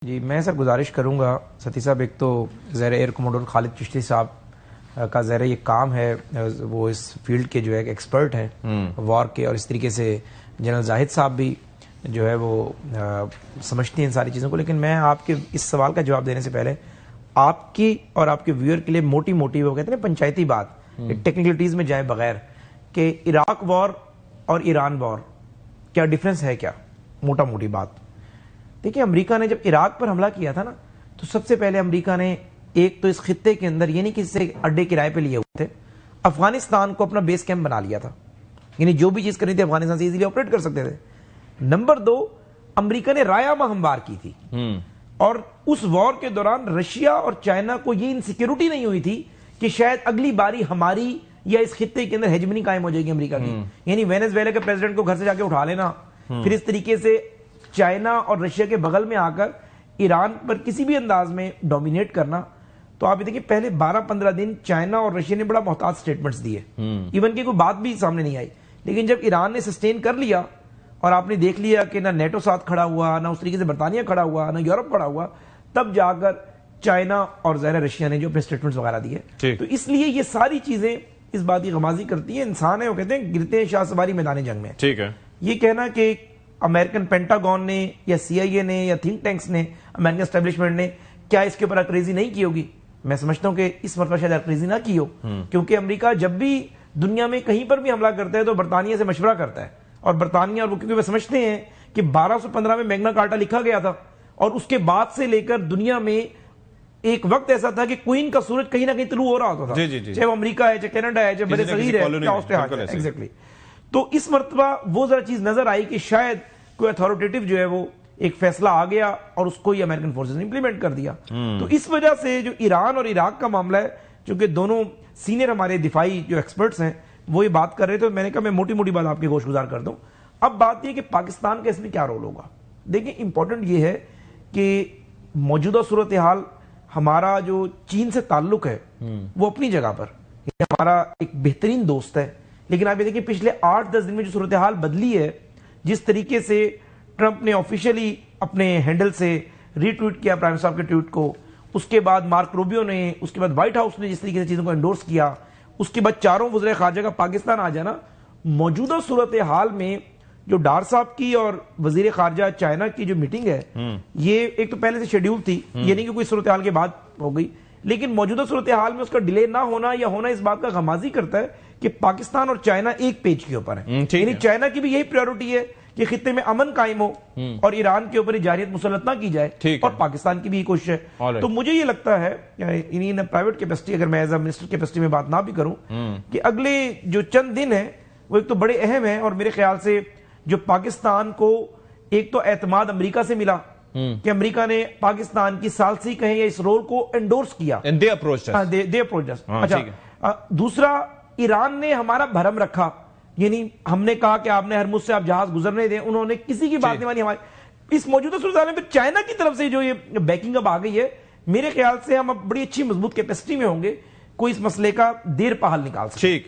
جی میں سر گزارش کروں گا ستی صاحب، ایک تو زیر ایئر کموڈور خالد چشتی صاحب کا زیر یہ کام ہے، وہ اس فیلڈ کے جو ہے ایکسپرٹ ہیں وار کے، اور اس طریقے سے جنرل زاہد صاحب بھی جو ہے وہ سمجھتے ہیں ان ساری چیزوں کو. لیکن میں آپ کے اس سوال کا جواب دینے سے پہلے آپ کی اور آپ کے ویور کے لیے موٹی وہ کہتے ہیں نا پنچایتی بات، ٹیکنیکلٹیز میں جائے بغیر، کہ عراق وار اور ایران وار کیا ڈفرنس ہے، کیا موٹا موٹی بات. دیکھیں، امریکہ نے جب عراق پر حملہ کیا تھا نا، تو سب سے پہلے امریکہ نے ایک تو اس خطے کے اندر، یعنی کہ اس سے اڈے کرائے پہ لیے ہوئے تھے، افغانستان کو اپنا بیس کیمپ بنا لیا تھا. یعنی جو بھی چیز کرنی تھی افغانستان سے ایزیلی آپریٹ کر سکتے تھے. نمبر 2، امریکہ نے رایامہ ہموار کی تھی، اور اس وار کے دوران رشیا اور چائنا کو یہ انسیکیورٹی نہیں ہوئی تھی کہ شاید اگلی باری ہماری یا اس خطے کے اندر ہیجمنی قائم ہو جائے گی امریکہ کی. یعنی وینزویلا کے پریزیڈنٹ کو گھر سے جا کے اٹھا لینا، پھر اس طریقے سے چائنا اور رشیا کے بغل میں آ کر ایران پر کسی بھی انداز میں ڈومینیٹ کرنا. تو آپ یہ دیکھیں، پہلے 12-15 دن چائنا اور رشیا نے بڑا محتاط سٹیٹمنٹس دیے، ایون کہ کوئی بات بھی سامنے نہیں آئی. لیکن جب ایران نے سسٹین کر لیا اور آپ نے دیکھ لیا کہ نہ نیٹو ساتھ کھڑا ہوا، نہ اس طریقے سے برطانیہ کھڑا ہوا، نہ یورپ کھڑا ہوا، تب جا کر چائنا اور ظاہر رشیا نے جو اپنے سٹیٹمنٹس وغیرہ دیے. تو اس لیے یہ ساری چیزیں اس بات کی غمازی کرتی ہیں. انسان ہے، وہ کہتے ہیں گرتے ہیں شاہ سواری میدان جنگ میں. ٹھیک ہے، یہ کہنا کہ امریکن پینٹاگون نے یا سی آئی اے نے یا تھنک ٹینکس نے، امریکن اسٹیبلشمنٹ نے کیا اس کے اوپر اکریزی نہیں کی ہوگی؟ میں سمجھتا ہوں کہ اس مرتبہ شاید اکریزی نہ کی ہو، کیونکہ امریکہ جب بھی دنیا میں کہیں پر بھی حملہ کرتا ہے تو برطانیہ سے مشورہ کرتا ہے. اور برطانیہ، اور وہ کیونکہ وہ سمجھتے ہیں کہ 1215 میں میگنا کارٹا لکھا گیا تھا، اور اس کے بعد سے لے کر دنیا میں ایک وقت ایسا تھا کہ کوئن کا سورج کہیں نہ کہیں طلوع ہو رہا ہوتا تھا، چاہے وہ امریکہ ہے، چاہے کینیڈا ہے، چاہے برصغیر ہے، چاہے آسٹریلیا ہے. ایگزیکٹلی. تو اس مرتبہ وہ ذرا چیز نظر آئی کہ شاید کوئی اتھارٹیٹیو جو ہے وہ ایک فیصلہ آ گیا اور اس کو ہی امریکن فورسز نے امپلیمنٹ کر دیا. تو اس وجہ سے جو ایران اور عراق کا معاملہ ہے، چونکہ دونوں سینئر ہمارے دفاعی جو ایکسپرٹس ہیں وہ یہ بات کر رہے تھے، میں نے کہا میں موٹی بات آپ کے گوش گزار کر دوں. اب بات یہ کہ پاکستان کا اس میں کیا رول ہوگا. دیکھیں، امپورٹنٹ یہ ہے کہ موجودہ صورتحال، ہمارا جو چین سے تعلق ہے وہ اپنی جگہ پر ہمارا ایک بہترین دوست ہے. لیکن آپ یہ دیکھیں پچھلے 8-10 دن میں جو صورتحال بدلی ہے، جس طریقے سے ٹرمپ نے آفیشلی اپنے ہینڈل سے ری ٹویٹ کیا پرائم صاحب کے ٹویٹ کو، اس کے بعد مارک روبیو نے، اس کے بعد وائٹ ہاؤس نے جس طریقے سے چیزوں کو انڈورس کیا، اس کے بعد چاروں وزراء خارجہ کا پاکستان آ جانا، موجودہ صورتحال میں جو ڈار صاحب کی اور وزیر خارجہ چائنا کی جو میٹنگ ہے، یہ ایک تو پہلے سے شیڈیول تھی، یہ نہیں کہ کوئی صورتحال کے بعد ہو گئی، لیکن موجودہ صورتحال میں اس کا ڈیلے نہ ہونا یا ہونا اس بات کا غمازی کرتا ہے کہ پاکستان اور چائنا ایک پیج کے اوپر ہے. یعنی چائنا کی بھی یہی پریورٹی ہے کہ خطے میں امن قائم ہو اور ایران کے اوپر جارحیت مسلط نہ کی جائے، اور پاکستان کی بھی یہ کوشش ہے. تو مجھے یہ لگتا ہے، ان پرائیویٹ کیپیسٹی، اگر میں ایز اے منسٹر کیپیسٹی میں بات نہ بھی کروں، کہ اگلے جو چند دن ہیں وہ ایک تو بڑے اہم ہیں، اور میرے خیال سے جو پاکستان کو ایک تو اعتماد امریکہ سے ملا کہ امریکہ نے پاکستان کی ثالثی کہیں یا اس رول کو انڈورس کیا، اچھا. دوسرا، ایران نے ہمارا بھرم رکھا، یعنی ہم نے کہا کہ آپ نے ہرمز سے آپ جہاز گزرنے دیں، انہوں نے کسی کی بات نہیں مانی ہماری. اس موجودہ صورتحال میں پھر چائنا کی طرف سے جو یہ بیکنگ اب آ گئی ہے، میرے خیال سے ہم اب بڑی اچھی مضبوط کیپیسٹی میں ہوں گے کوئی اس مسئلے کا دیر پہ حل نکال سکے.